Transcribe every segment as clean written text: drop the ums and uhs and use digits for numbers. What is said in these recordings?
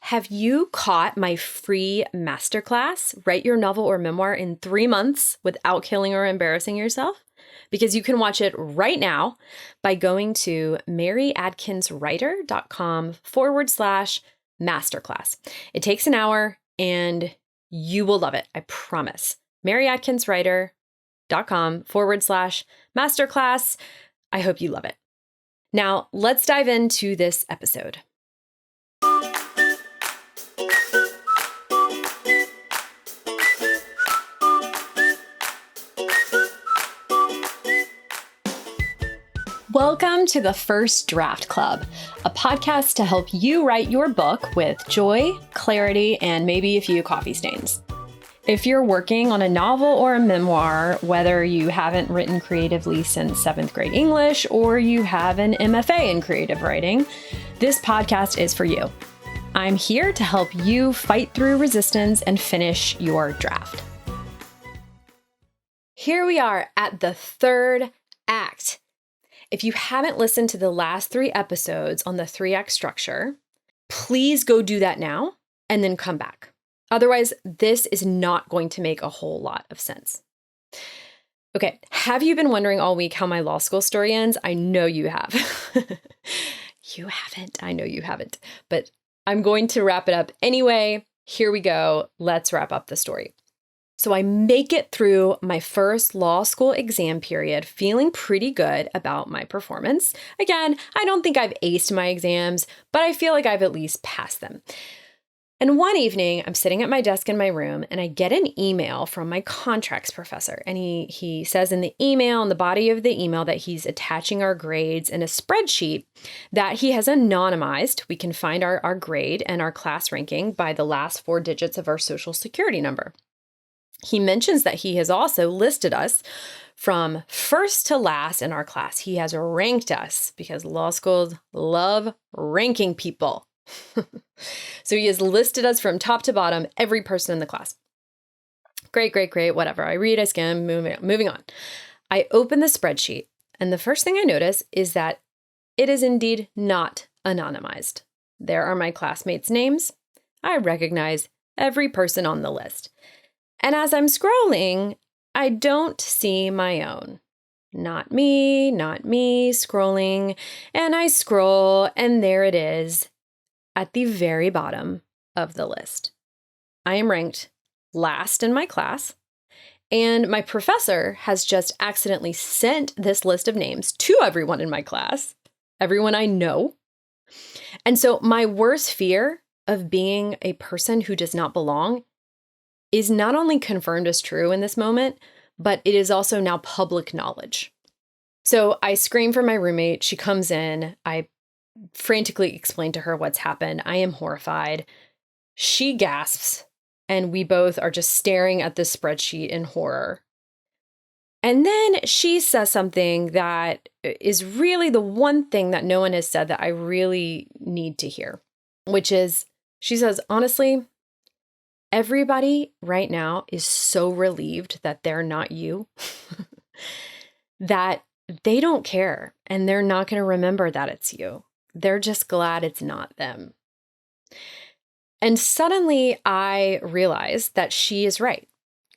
Have you caught my free masterclass, Write Your Novel or Memoir in 3 months without killing or embarrassing yourself? Because you can watch it right now by going to maryadkinswriter.com/masterclass. It takes an hour and you will love it. I promise. maryadkinswriter.com/masterclass. I hope you love it. Now, let's dive into this episode. Welcome to the First Draft Club, a podcast to help you write your book with joy, clarity, and maybe a few coffee stains. If you're working on a novel or a memoir, whether you haven't written creatively since 7th grade English or you have an MFA in creative writing, this podcast is for you. I'm here to help you fight through resistance and finish your draft. Here we are at the third act. If you haven't listened to the last 3 episodes on the 3-act structure, please go do that now and then come back. Otherwise, this is not going to make a whole lot of sense. Okay, have you been wondering all week how my law school story ends? I know you have. You haven't. I know you haven't. But I'm going to wrap it up anyway. Here we go. Let's wrap up the story. So I make it through my first law school exam period feeling pretty good about my performance. Again, I don't think I've aced my exams, but I feel like I've at least passed them. And one evening, I'm sitting at my desk in my room and I get an email from my contracts professor. And he says in the email, in the body of the email, that he's attaching our grades in a spreadsheet that he has anonymized. We can find our grade and our class ranking by the last 4 digits of our social security number. He mentions that he has also listed us from first to last in our class. He has ranked us because law schools love ranking people. So he has listed us from top to bottom, every person in the class. Great, whatever. I read, I skim, moving on. I open the spreadsheet, and the first thing I notice is that it is indeed not anonymized. There are my classmates' names. I recognize every person on the list. And as I'm scrolling, I don't see my own. Not me, scrolling. And I scroll, and there it is at the very bottom of the list. I am ranked last in my class, and my professor has just accidentally sent this list of names to everyone in my class, everyone I know. And so my worst fear of being a person who does not belong is not only confirmed as true in this moment, but it is also now public knowledge. So I scream for my roommate. She comes in. I frantically explain to her what's happened. I am horrified. She gasps, and we both are just staring at this spreadsheet in horror. And then she says something that is really the one thing that no one has said that I really need to hear, which is, she says, honestly, everybody right now is so relieved that they're not you that they don't care and they're not going to remember that it's you. They're just glad it's not them. And suddenly I realize that she is right.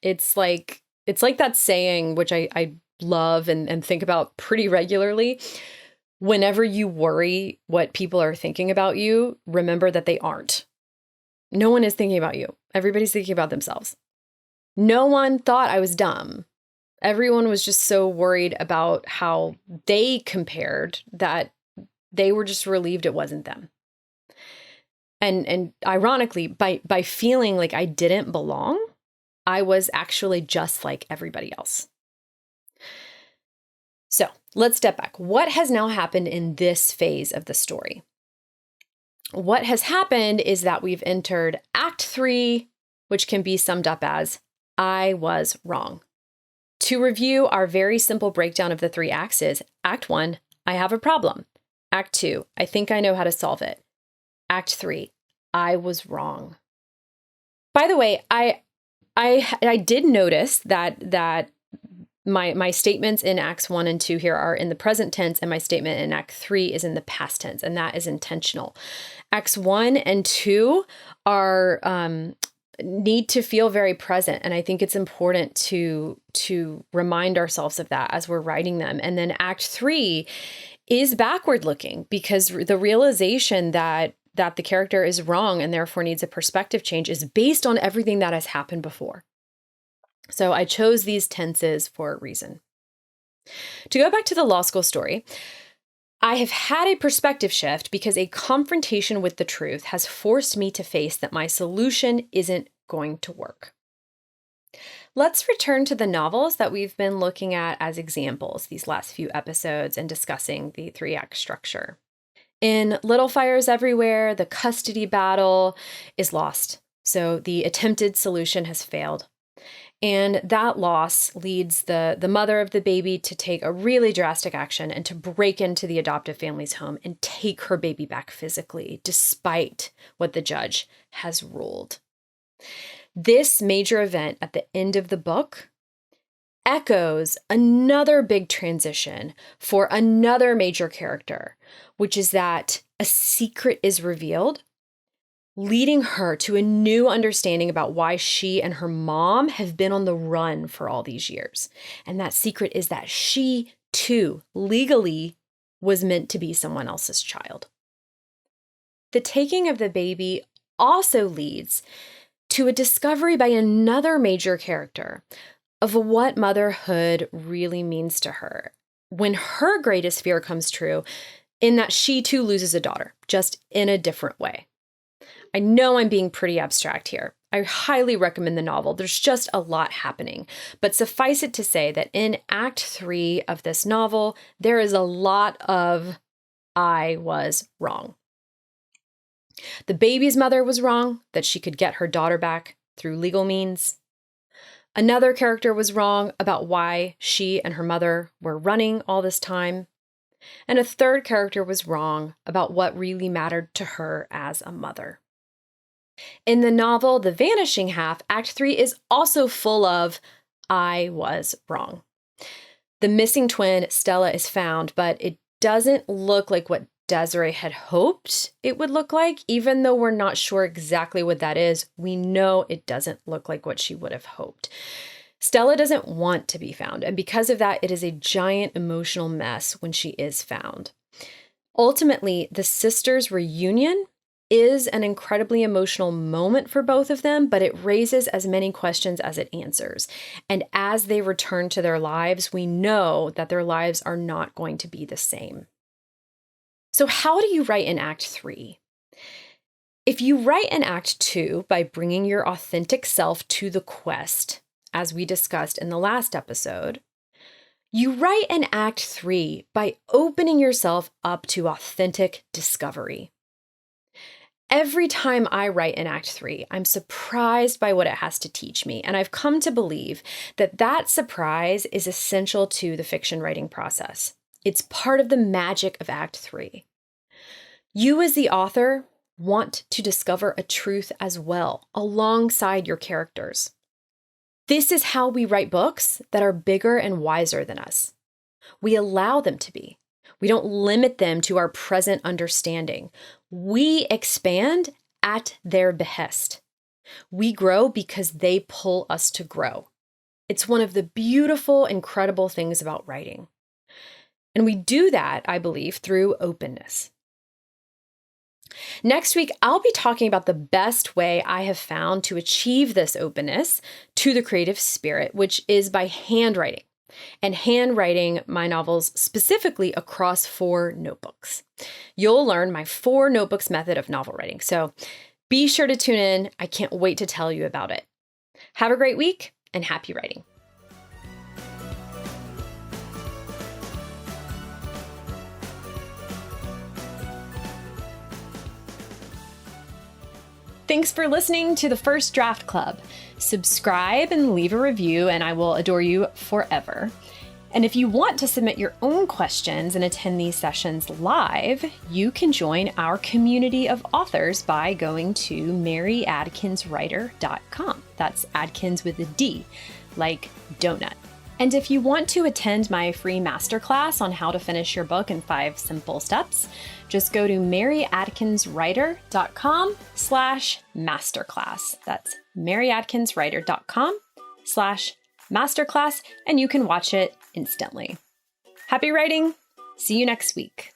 It's like that saying, which I love and think about pretty regularly. Whenever you worry what people are thinking about you, remember that they aren't. No one is thinking about you. Everybody's thinking about themselves. No one thought I was dumb. Everyone was just so worried about how they compared that they were just relieved it wasn't them. And ironically, by feeling like I didn't belong, I was actually just like everybody else. So let's step back. What has now happened in this phase of the story? What has happened is that we've entered Act 3, which can be summed up as, I was wrong. To review our very simple breakdown of the 3 acts is, Act 1, I have a problem. Act 2, I think I know how to solve it. Act 3, I was wrong. By the way, I did notice that My statements in Acts 1 and 2 here are in the present tense, and my statement in Act 3 is in the past tense, and that is intentional. Acts 1 and 2 are need to feel very present, and I think it's important to remind ourselves of that as we're writing them. And then Act 3 is backward looking, because the realization that the character is wrong and therefore needs a perspective change is based on everything that has happened before. So I chose these tenses for a reason. To go back to the law school story, I have had a perspective shift because a confrontation with the truth has forced me to face that my solution isn't going to work. Let's return to the novels that we've been looking at as examples these last few episodes and discussing the 3-act structure. In Little Fires Everywhere, the custody battle is lost, so the attempted solution has failed. And that loss leads the mother of the baby to take a really drastic action and to break into the adoptive family's home and take her baby back physically, despite what the judge has ruled. This major event at the end of the book echoes another big transition for another major character, which is that a secret is revealed, leading her to a new understanding about why she and her mom have been on the run for all these years. And that secret is that she, too, legally was meant to be someone else's child. The taking of the baby also leads to a discovery by another major character of what motherhood really means to her, when her greatest fear comes true, in that she, too, loses a daughter, just in a different way. I know I'm being pretty abstract here. I highly recommend the novel. There's just a lot happening. But suffice it to say that in Act 3 of this novel, there is a lot of I was wrong. The baby's mother was wrong, that she could get her daughter back through legal means. Another character was wrong about why she and her mother were running all this time. And a third character was wrong about what really mattered to her as a mother. In the novel, The Vanishing Half, Act 3 is also full of I was wrong. The missing twin, Stella, is found, but it doesn't look like what Desiree had hoped it would look like. Even though we're not sure exactly what that is, we know it doesn't look like what she would have hoped. Stella doesn't want to be found, and because of that, it is a giant emotional mess when she is found. Ultimately, the sisters' reunion is an incredibly emotional moment for both of them, but it raises as many questions as it answers. And as they return to their lives, we know that their lives are not going to be the same. So how do you write in Act 3? If you write in Act 2 by bringing your authentic self to the quest, as we discussed in the last episode, you write in Act 3 by opening yourself up to authentic discovery. Every time I write in Act 3, I'm surprised by what it has to teach me, and I've come to believe that that surprise is essential to the fiction writing process. It's part of the magic of Act 3. You as the author want to discover a truth as well, alongside your characters. This is how we write books that are bigger and wiser than us. We allow them to be. We don't limit them to our present understanding. We expand at their behest. We grow because they pull us to grow. It's one of the beautiful, incredible things about writing. And we do that, I believe, through openness. Next week, I'll be talking about the best way I have found to achieve this openness to the creative spirit, which is by handwriting. And handwriting my novels specifically across 4 notebooks. You'll learn my 4 notebooks method of novel writing. So be sure to tune in. I can't wait to tell you about it. Have a great week and happy writing. Thanks for listening to the First Draft Club. Subscribe and leave a review, and I will adore you forever. And if you want to submit your own questions and attend these sessions live, you can join our community of authors by going to maryadkinswriter.com. That's Adkins with a D, like donut. And if you want to attend my free masterclass on how to finish your book in 5 simple steps, just go to maryadkinswriter.com/masterclass. That's maryadkinswriter.com/masterclass, and you can watch it instantly. Happy writing! See you next week.